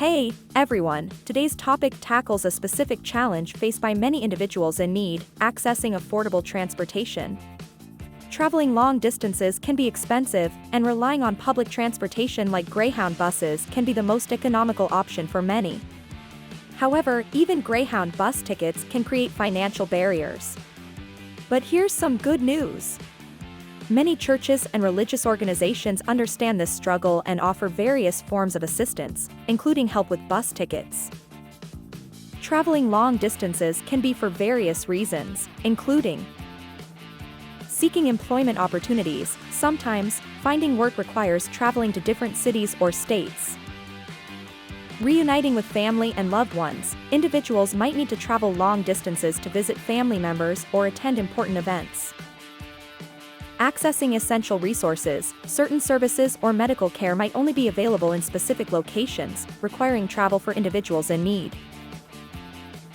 Hey, everyone, today's topic tackles a specific challenge faced by many individuals in need: accessing affordable transportation. Traveling long distances can be expensive, and relying on public transportation like Greyhound buses can be the most economical option for many. However, even Greyhound bus tickets can create financial barriers. But here's some good news. Many churches and religious organizations understand this struggle and offer various forms of assistance, including help with bus tickets. Traveling long distances can be for various reasons, including seeking employment opportunities. Sometimes, finding work requires traveling to different cities or states. Reuniting with family and loved ones. Individuals might need to travel long distances to visit family members or attend important events. Accessing essential resources. Certain services or medical care might only be available in specific locations, requiring travel for individuals in need.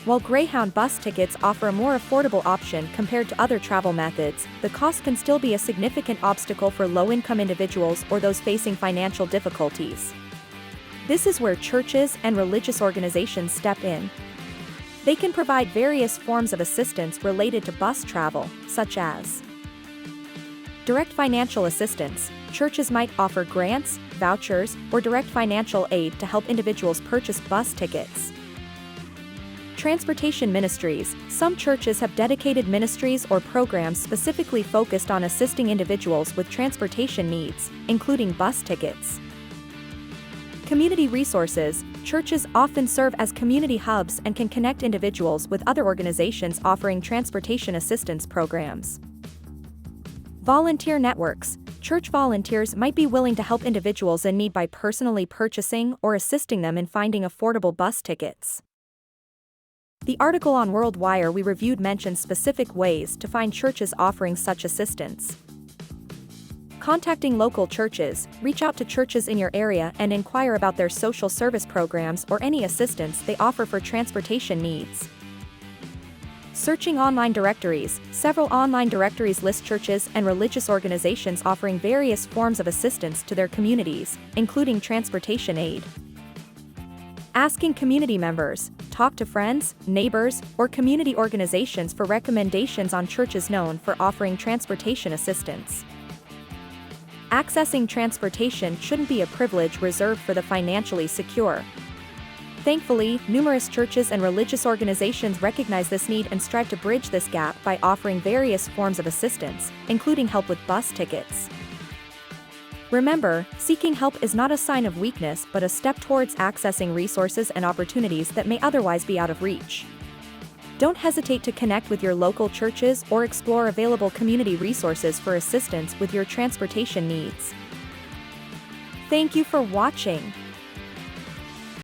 While Greyhound bus tickets offer a more affordable option compared to other travel methods, the cost can still be a significant obstacle for low-income individuals or those facing financial difficulties. This is where churches and religious organizations step in. They can provide various forms of assistance related to bus travel, such as direct financial assistance. Churches might offer grants, vouchers, or direct financial aid to help individuals purchase bus tickets. Transportation ministries. Some churches have dedicated ministries or programs specifically focused on assisting individuals with transportation needs, including bus tickets. Community resources. Churches often serve as community hubs and can connect individuals with other organizations offering transportation assistance programs. Volunteer networks. Church volunteers might be willing to help individuals in need by personally purchasing or assisting them in finding affordable bus tickets. The article on WorldWire we reviewed mentions specific ways to find churches offering such assistance. Contacting local churches. Reach out to churches in your area and inquire about their social service programs or any assistance they offer for transportation needs. Searching online directories. Several online directories list churches and religious organizations offering various forms of assistance to their communities, including transportation aid. Asking community members. Talk to friends, neighbors, or community organizations for recommendations on churches known for offering transportation assistance. Accessing transportation shouldn't be a privilege reserved for the financially secure. Thankfully, numerous churches and religious organizations recognize this need and strive to bridge this gap by offering various forms of assistance, including help with bus tickets. Remember, seeking help is not a sign of weakness but a step towards accessing resources and opportunities that may otherwise be out of reach. Don't hesitate to connect with your local churches or explore available community resources for assistance with your transportation needs. Thank you for watching.